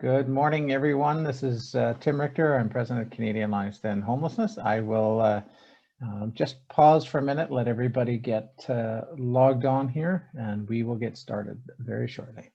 Good morning, everyone. This is Tim Richter. I'm president of Canadian Alliance to End Homelessness. I will just pause for a minute, let everybody get logged on here, and we will get started very shortly.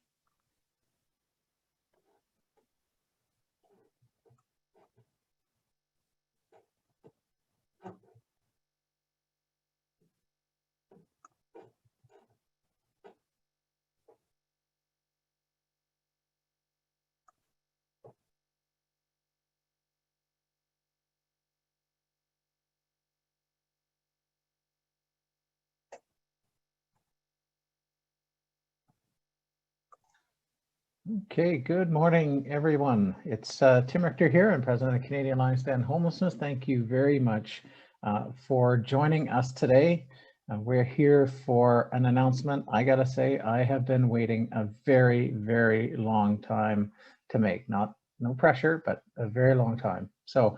Okay, good morning, everyone. It's Tim Richter here. I'm president of Canadian Alliance to End Homelessness. Thank you very much for joining us today. We're here for an announcement. I gotta say, I have been waiting a very, very long time to make. No pressure, but a very long time. So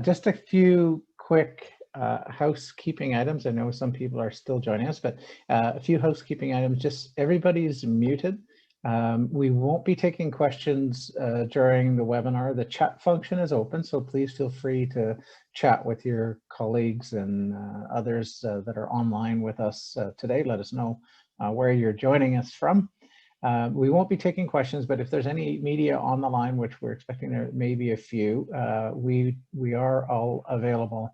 just a few quick housekeeping items. I know some people are still joining us, but a few housekeeping items. Just everybody's muted. We won't be taking questions during the webinar. The chat function is open, so please feel free to chat with your colleagues and others that are online with us today. Let us know where you're joining us from. We won't be taking questions, but if there's any media on the line, which we're expecting there may be a few, we are all available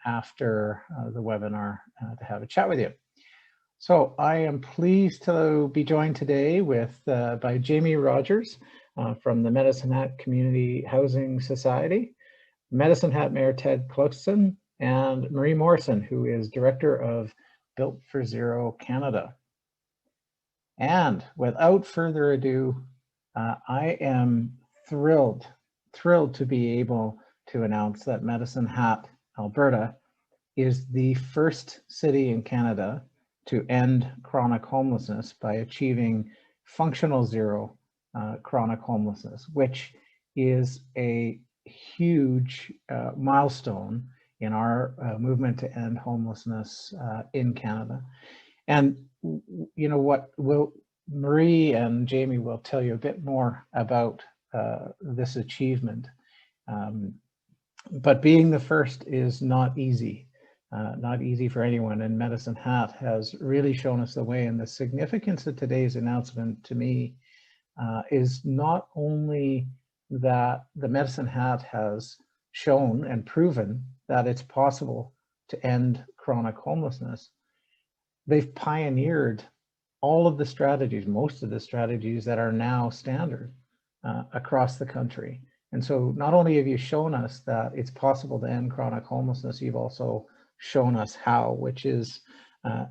after the webinar to have a chat with you. So I am pleased to be joined today with by Jaime Rogers from the Medicine Hat Community Housing Society, Medicine Hat Mayor Ted Clouston, and Marie Morrison, who is Director of Built for Zero Canada. And without further ado, I am thrilled to be able to announce that Medicine Hat, Alberta, is the first city in Canada to end chronic homelessness by achieving functional zero chronic homelessness, which is a huge milestone in our movement to end homelessness in Canada. And you know what, Marie and Jaime will tell you a bit more about this achievement. But being the first is not easy. Not easy for anyone, and Medicine Hat has really shown us the way. And the significance of today's announcement to me is not only that the Medicine Hat has shown and proven that it's possible to end chronic homelessness, they've pioneered all of the strategies, most of the strategies that are now standard across the country. And so not only have you shown us that it's possible to end chronic homelessness, you've also shown us how, which is,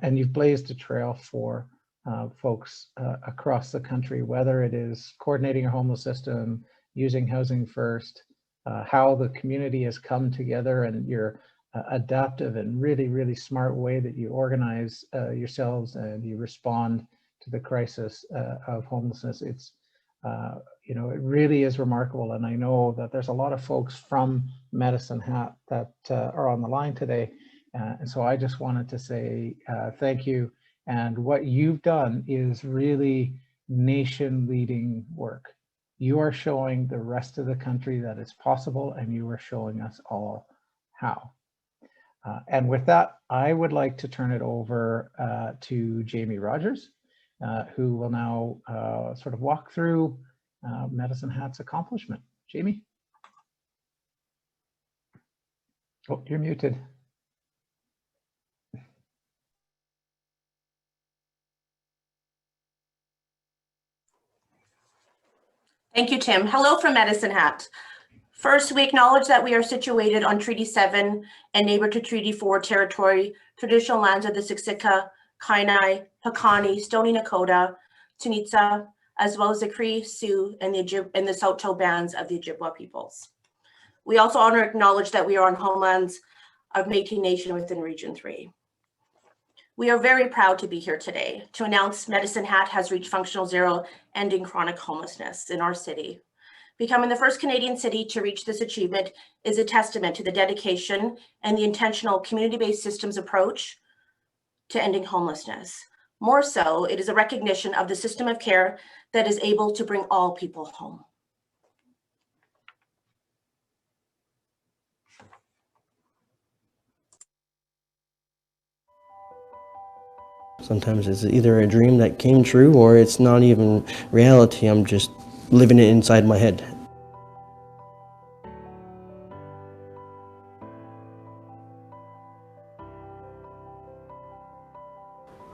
and you've blazed a trail for folks across the country, whether it is coordinating a homeless system, using Housing First, how the community has come together, and your adaptive and really, really smart way that you organize yourselves and you respond to the crisis of homelessness. It's, you know, it really is remarkable. And I know that there's a lot of folks from Medicine Hat that are on the line today. And so I just wanted to say thank you. And what you've done is really nation-leading work. You are showing the rest of the country that it's possible, and you are showing us all how. And with that, I would like to turn it over to Jaime Rogers, who will now sort of walk through Medicine Hat's accomplishment. Jaime? Oh, you're muted. Thank you, Tim. Hello from Medicine Hat. First, we acknowledge that we are situated on Treaty 7 and neighbor to Treaty 4 territory, traditional lands of the Siksika, Kainai, Hakani, Stoney Nakoda, Tsunutsa, as well as the Cree, Sioux, and the Saulteaux bands of the Ojibwa peoples. We also honor and acknowledge that we are on homelands of Métis Nation within Region 3. We are very proud to be here today to announce Medicine Hat has reached functional zero, ending chronic homelessness in our city. Becoming the first Canadian city to reach this achievement is a testament to the dedication and the intentional community-based systems approach to ending homelessness. More so, it is a recognition of the system of care that is able to bring all people home. Sometimes it's either a dream that came true or it's not even reality. I'm just living it inside my head.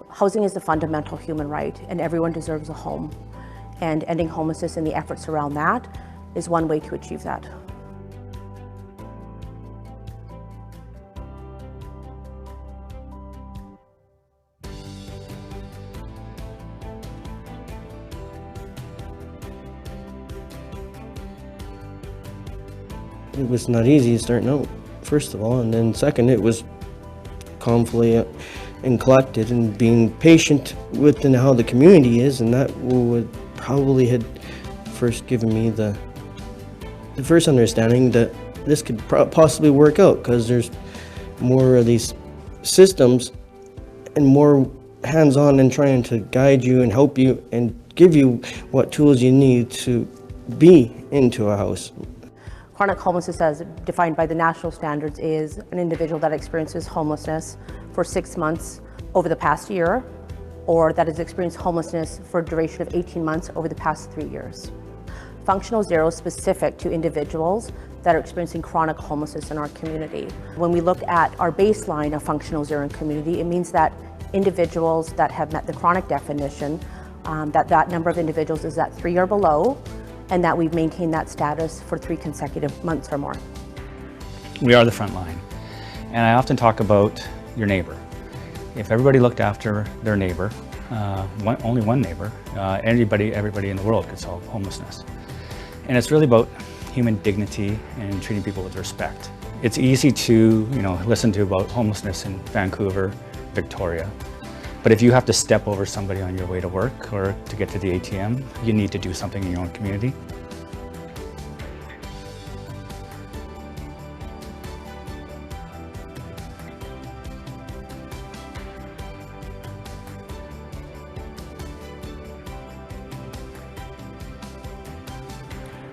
Housing is a fundamental human right, and everyone deserves a home. And ending homelessness and the efforts around that is one way to achieve that. It was not easy starting out, first of all, and then second, it was calmly and collected and being patient with and how the community is, and that would probably had first given me the first understanding that this could possibly work out, because there's more of these systems and more hands-on and trying to guide you and help you and give you what tools you need to be into a house. Chronic homelessness, as defined by the national standards, is an individual that experiences homelessness for 6 months over the past year, or that has experienced homelessness for a duration of 18 months over the past 3 years. Functional zero is specific to individuals that are experiencing chronic homelessness in our community. When we look at our baseline of functional zero in community, it means that individuals that have met the chronic definition, that number of individuals is at 3 or below, and that we've maintained that status for 3 consecutive months or more. We are the front line, and I often talk about your neighbor. If everybody looked after their neighbor, only one neighbor, everybody in the world could solve homelessness. And it's really about human dignity and treating people with respect. It's easy to, listen to about homelessness in Vancouver, Victoria, but if you have to step over somebody on your way to work or to get to the ATM, you need to do something in your own community.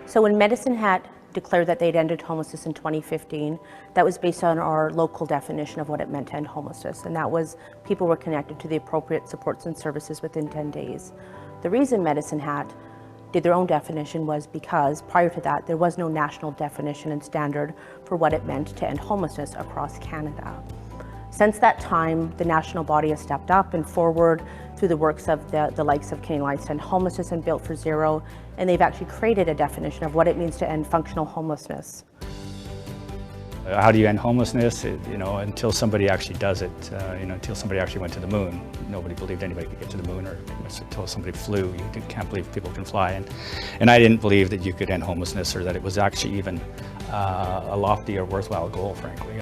So when Medicine Hat declared that they'd ended homelessness in 2015, that was based on our local definition of what it meant to end homelessness, and that was people were connected to the appropriate supports and services within 10 days. The reason Medicine Hat did their own definition was because prior to that, there was no national definition and standard for what it meant to end homelessness across Canada. Since that time, the national body has stepped up and forward through the works of the likes of Canadian Alliance to End Homelessness and Built for Zero, and they've actually created a definition of what it means to end functional homelessness. How do you end homelessness? Until somebody actually does it, until somebody actually went to the moon. Nobody believed anybody could get to the moon, or until somebody flew. You can't believe people can fly. And I didn't believe that you could end homelessness, or that it was actually even a lofty or worthwhile goal, frankly.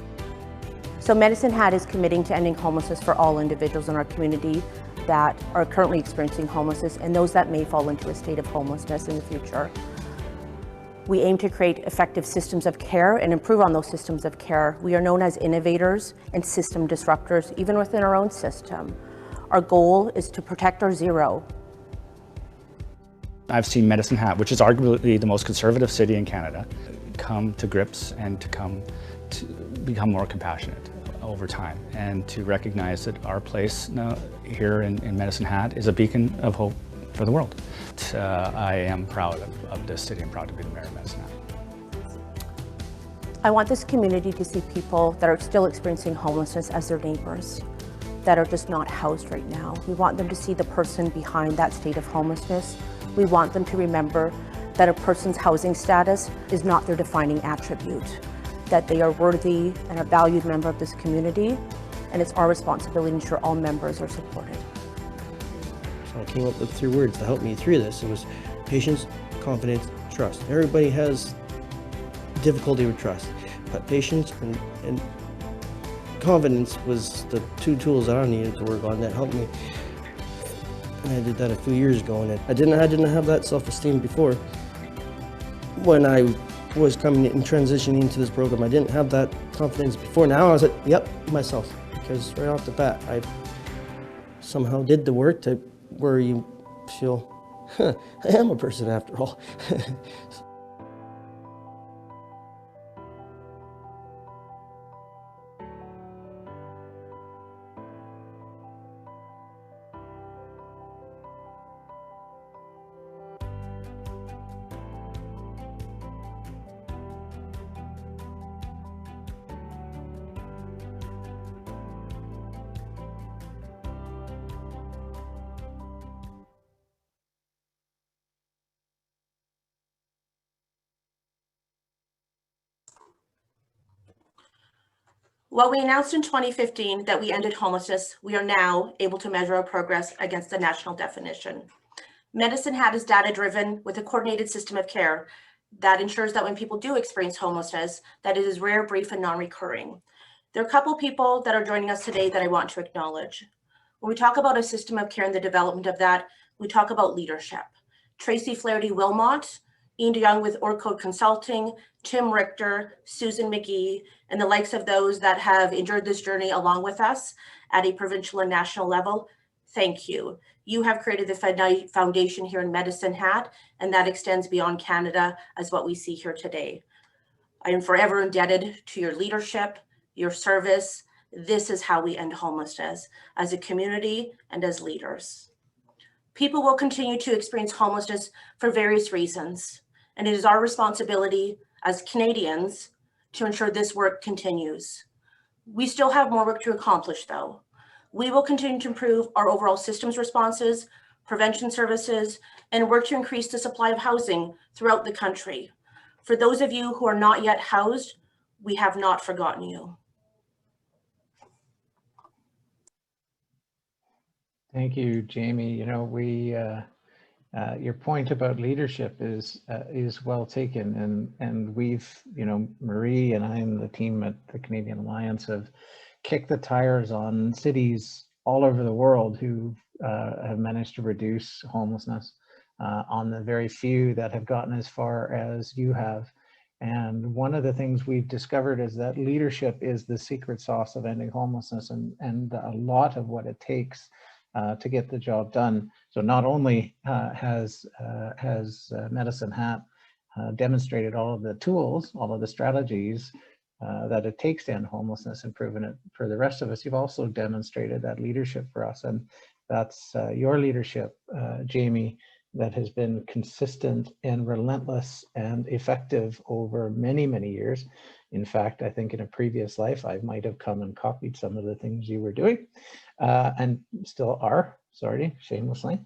So Medicine Hat is committing to ending homelessness for all individuals in our community that are currently experiencing homelessness and those that may fall into a state of homelessness in the future. We aim to create effective systems of care and improve on those systems of care. We are known as innovators and system disruptors, even within our own system. Our goal is to protect our zero. I've seen Medicine Hat, which is arguably the most conservative city in Canada, come to grips and to become more compassionate over time, and to recognize that our place now here in Medicine Hat is a beacon of hope for the world. I am proud of this city. I'm proud to be the mayor of Medicine Hat. I want this community to see people that are still experiencing homelessness as their neighbors, that are just not housed right now. We want them to see the person behind that state of homelessness. We want them to remember that a person's housing status is not their defining attribute, that they are worthy and a valued member of this community, and it's our responsibility to ensure all members are supported. So I came up with 3 words to help me through this. It was patience, confidence, trust. Everybody has difficulty with trust, but patience and confidence was the 2 tools that I needed to work on that helped me. And I did that a few years ago, and I didn't have that self-esteem before. When I was coming and transitioning into this program, I didn't have that confidence before. Now I was like, yep, myself, because right off the bat, I somehow did the work to where you feel, I am a person after all. While we announced in 2015 that we ended homelessness, we are now able to measure our progress against the national definition. Medicine Hat is data-driven with a coordinated system of care that ensures that when people do experience homelessness, that it is rare, brief, and non-recurring. There are a couple people that are joining us today that I want to acknowledge. When we talk about a system of care and the development of that, we talk about leadership. Tracy Flaherty-Wilmot, Ian DeYoung with Orcode Consulting, Tim Richter, Susan McGee, and the likes of those that have endured this journey along with us at a provincial and national level, thank you. You have created the foundation here in Medicine Hat, and that extends beyond Canada as what we see here today. I am forever indebted to your leadership, your service. This is how we end homelessness as a community and as leaders. People will continue to experience homelessness for various reasons, and it is our responsibility as Canadians to ensure this work continues. We still have more work to accomplish though. We will continue to improve our overall systems responses, prevention services, and work to increase the supply of housing throughout the country. For those of you who are not yet housed, we have not forgotten you. Thank you, Jaime. You know, your point about leadership is well taken, and we've, you know, Marie and I and the team at the Canadian Alliance have kicked the tires on cities all over the world who have managed to reduce homelessness, on the very few that have gotten as far as you have. And one of the things we've discovered is that leadership is the secret sauce of ending homelessness, and a lot of what it takes to get the job done. So not only has Medicine Hat demonstrated all of the tools, all of the strategies that it takes to end homelessness and proven it for the rest of us, you've also demonstrated that leadership for us. And that's your leadership, Jaime, that has been consistent and relentless and effective over many, many years. In fact, I think in a previous life, I might have come and copied some of the things you were doing, and still are, sorry, shamelessly.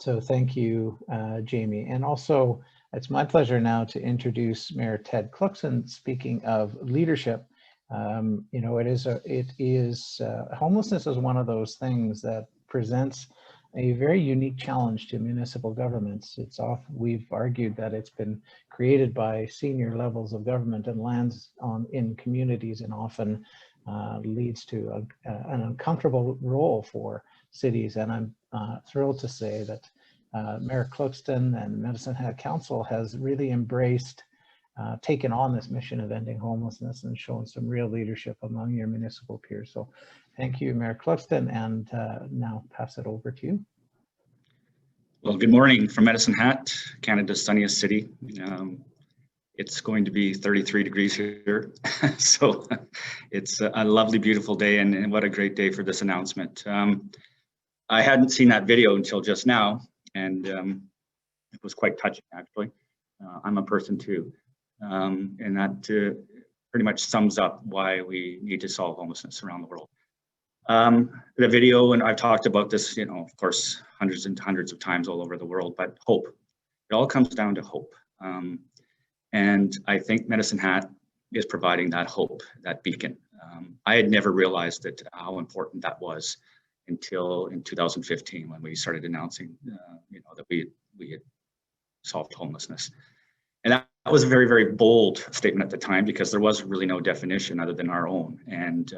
So thank you, Jaime. And also, it's my pleasure now to introduce Mayor Ted Cluxon. Speaking of leadership, you know, homelessness is one of those things that presents a very unique challenge to municipal governments. We've argued that it's been created by senior levels of government and lands in communities, and often leads to an uncomfortable role for cities. And I'm thrilled to say that Mayor Cluxton and Medicine Hat Council has really embraced, taken on this mission of ending homelessness and shown some real leadership among your municipal peers. So thank you, Mayor Cluxton, and now pass it over to you. Well, good morning from Medicine Hat, Canada's sunniest city. It's going to be 33 degrees here, so it's a lovely, beautiful day, and what a great day for this announcement. I hadn't seen that video until just now, and it was quite touching, actually. I'm a person too, and that pretty much sums up why we need to solve homelessness around the world. The video, and I've talked about this, you know, of course, hundreds and hundreds of times all over the world, but hope. It all comes down to hope. And I think Medicine Hat is providing that hope, that beacon. I had never realized that how important that was until in 2015 when we started announcing, you know, that we had solved homelessness. And that was a very, very bold statement at the time, because there was really no definition other than our own. And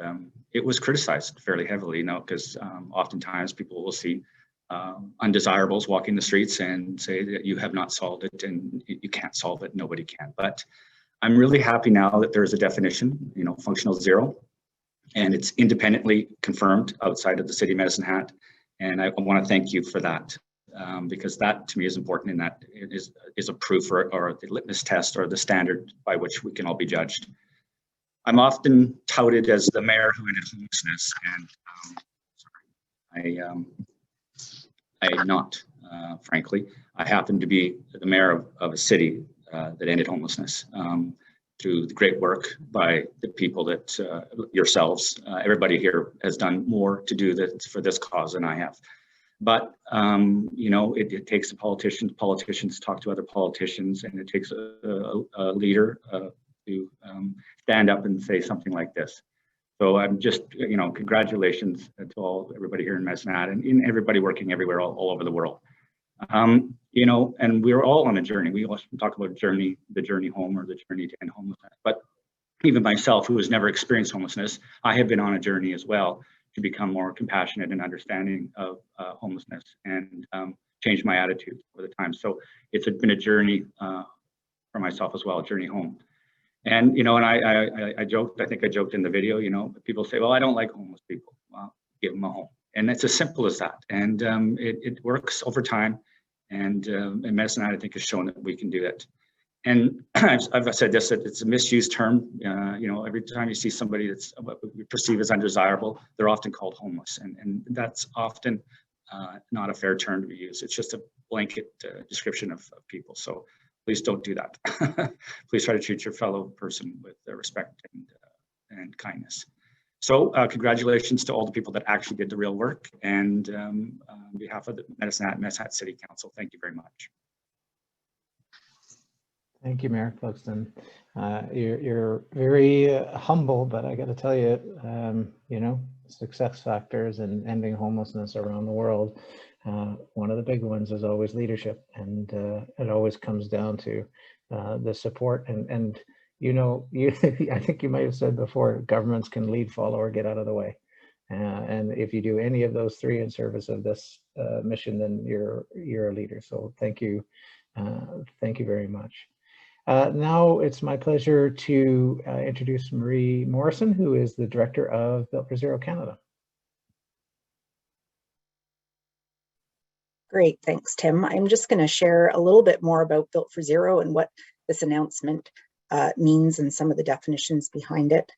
it was criticized fairly heavily, you know, because oftentimes people will see undesirables walking the streets and say that you have not solved it and you can't solve it, nobody can. But I'm really happy now that there's a definition, you know, functional zero, and it's independently confirmed outside of the City of Medicine Hat. And I want to thank you for that, because that to me is important, in that it is a proof or the litmus test or the standard by which we can all be judged. I'm often touted as the mayor who ended homelessness, and I'm not, frankly. I happen to be the mayor of a city that ended homelessness through the great work by the people that yourselves, everybody here has done more to do this for this cause than I have. But, you know, it takes the politicians talk to other politicians, and it takes a leader, to stand up and say something like this. So I'm just, congratulations to everybody here in Medicine Hat and in everybody working everywhere all over the world. And we're all on a journey. We often talk about the journey home or the journey to end homelessness. But even myself, who has never experienced homelessness, I have been on a journey as well to become more compassionate and understanding of homelessness and change my attitude over the time. So it's been a journey for myself as well, a journey home. And, and I joked, I think I joked in the video, people say, well, I don't like homeless people. Well, give them a home. And it's as simple as that. And it works over time. And Medicine Hat, I think, has shown that we can do it. And I've said this, that it's a misused term. Every time you see somebody that's what we perceive as undesirable, they're often called homeless. And that's often not a fair term to be used. It's just a blanket description of people. So please don't do that. Please try to treat your fellow person with respect and kindness. So congratulations to all the people that actually did the real work. And on behalf of the Medicine Hat City Council, thank you very much. Thank you, Mayor Clugston. You're very humble, but I got to tell you, success factors in ending homelessness around the world. One of the big ones is always leadership, and it always comes down to the support. And I think you might have said before, governments can lead, follow, or get out of the way. And if you do any of those three in service of this mission, then you're a leader. So thank you very much. Now it's my pleasure to introduce Marie Morrison, who is the Director of Built for Zero Canada. Great, thanks, Tim. I'm just going to share a little bit more about Built for Zero and what this announcement means and some of the definitions behind it.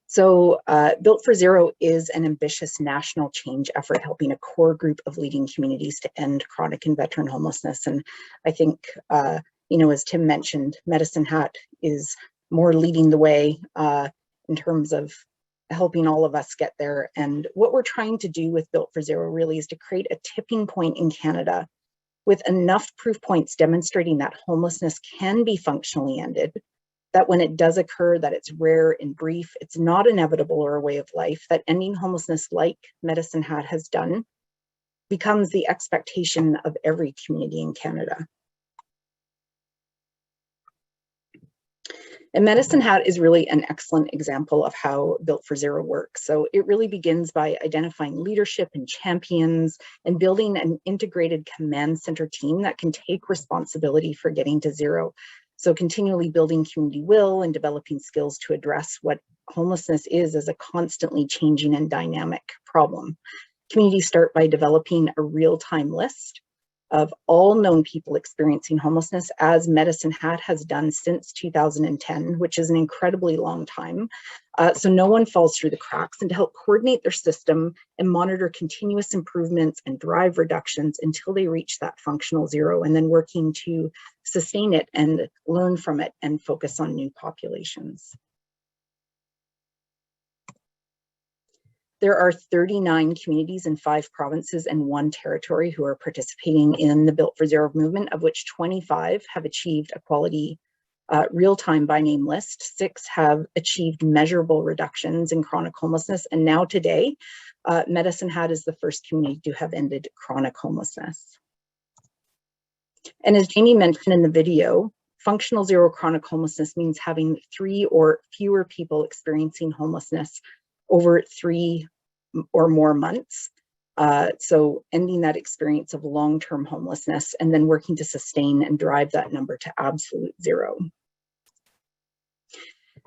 So Built for Zero is an ambitious national change effort helping a core group of leading communities to end chronic and veteran homelessness. And I think, as Tim mentioned, Medicine Hat is more leading the way in terms of helping all of us get there. And what we're trying to do with Built for Zero really is to create a tipping point in Canada with enough proof points demonstrating that homelessness can be functionally ended, that when it does occur, that it's rare and brief, it's not inevitable or a way of life, that ending homelessness, like Medicine Hat has done, becomes the expectation of every community in Canada. And Medicine Hat is really an excellent example of how Built for Zero works. So it really begins by identifying leadership and champions and building an integrated command center team that can take responsibility for getting to zero. So continually building community will and developing skills to address what homelessness is as a constantly changing and dynamic problem. Communities start by developing a real-time list of all known people experiencing homelessness, as Medicine Hat has done since 2010, which is an incredibly long time. So no one falls through the cracks, and to help coordinate their system and monitor continuous improvements and drive reductions until they reach that functional zero, and then working to sustain it and learn from it and focus on new populations. There are 39 communities in 5 provinces and 1 territory who are participating in the Built for Zero movement, of which 25 have achieved a quality real-time by name list. 6 have achieved measurable reductions in chronic homelessness. And now today, Medicine Hat is the first community to have ended chronic homelessness. And as Jamie mentioned in the video, functional zero chronic homelessness means having 3 or fewer people experiencing homelessness over 3 or more months. So ending that experience of long-term homelessness and then working to sustain and drive that number to absolute zero.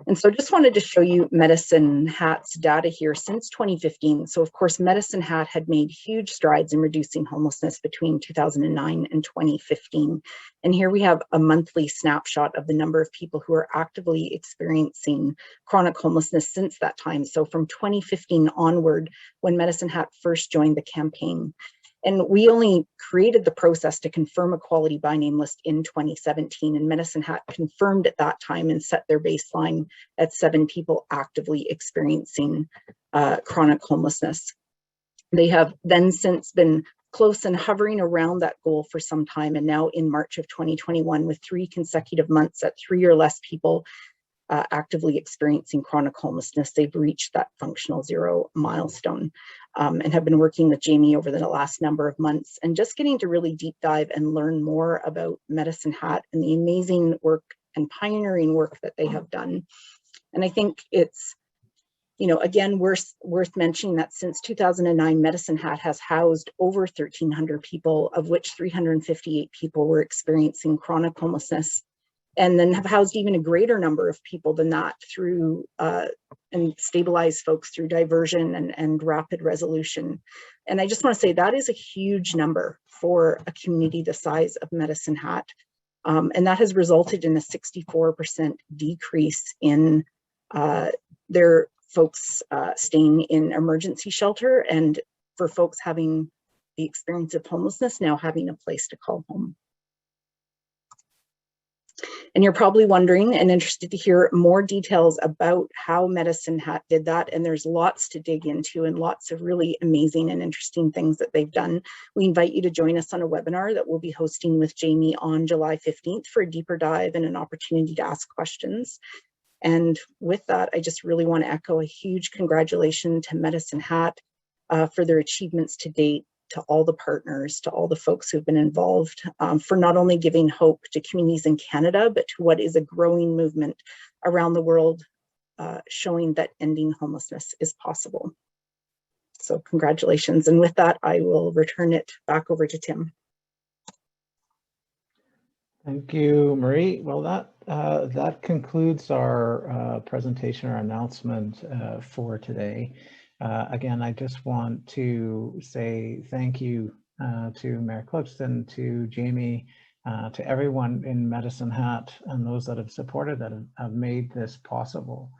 And so just wanted to show you Medicine Hat's data here since 2015. So of course, Medicine Hat had made huge strides in reducing homelessness between 2009 and 2015. And here we have a monthly snapshot of the number of people who are actively experiencing chronic homelessness since that time. So from 2015 onward, when Medicine Hat first joined the campaign. And we only created the process to confirm a quality by name list in 2017, and Medicine Hat confirmed at that time and set their baseline at 7 people actively experiencing chronic homelessness. They have then since been close and hovering around that goal for some time, and now in March of 2021, with 3 consecutive months at 3 or less people actively experiencing chronic homelessness, they've reached that functional zero milestone, and have been working with Jaime over the last number of months and just getting to really deep dive and learn more about Medicine Hat and the amazing work and pioneering work that they have done. And I think it's, again, worth mentioning that since 2009, Medicine Hat has housed over 1,300 people, of which 358 people were experiencing chronic homelessness, and then have housed even a greater number of people than that through and stabilized folks through diversion and rapid resolution. And I just want to say that is a huge number for a community the size of Medicine Hat. And that has resulted in a 64% decrease in their folks staying in emergency shelter, and for folks having the experience of homelessness now having a place to call home. And you're probably wondering and interested to hear more details about how Medicine Hat did that. And there's lots to dig into and lots of really amazing and interesting things that they've done. We invite you to join us on a webinar that we'll be hosting with Jaime on July 15th for a deeper dive and an opportunity to ask questions. And with that, I just really want to echo a huge congratulations to Medicine Hat for their achievements to date, to all the partners, to all the folks who've been involved, for not only giving hope to communities in Canada, but to what is a growing movement around the world, showing that ending homelessness is possible. So congratulations. And with that, I will return it back over to Tim. Thank you, Marie. Well, that concludes our presentation, our announcement for today. Again, I just want to say thank you to Mayor Cluxton, to Jaime, to everyone in Medicine Hat and those that have supported, that have made this possible.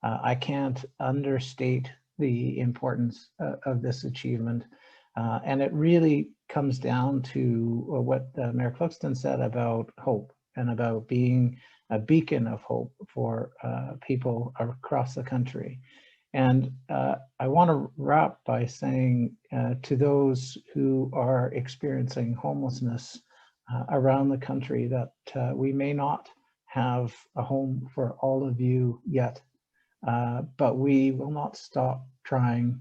I can't understate the importance of this achievement. And it really comes down to what Mayor Cluxton said about hope and about being a beacon of hope for people across the country. And I want to wrap by saying to those who are experiencing homelessness around the country that we may not have a home for all of you yet, but we will not stop trying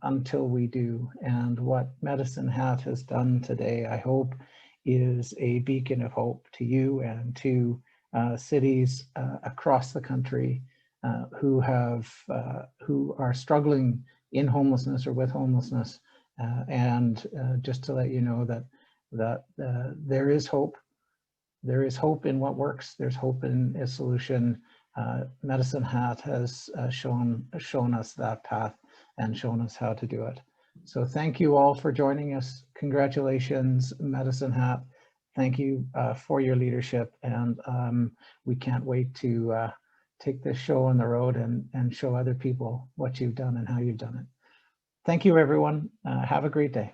until we do. And what Medicine Hat has done today, I hope, is a beacon of hope to you and to cities across the country who are struggling in homelessness or with homelessness, and just to let you know that there is hope. There is hope in what works. There's hope in a solution. Medicine Hat has shown us that path and shown us how to do it. So thank you all for joining us. Congratulations, Medicine Hat. Thank you for your leadership, and we can't wait to take this show on the road and show other people what you've done and how you've done it. Thank you, everyone. Have a great day.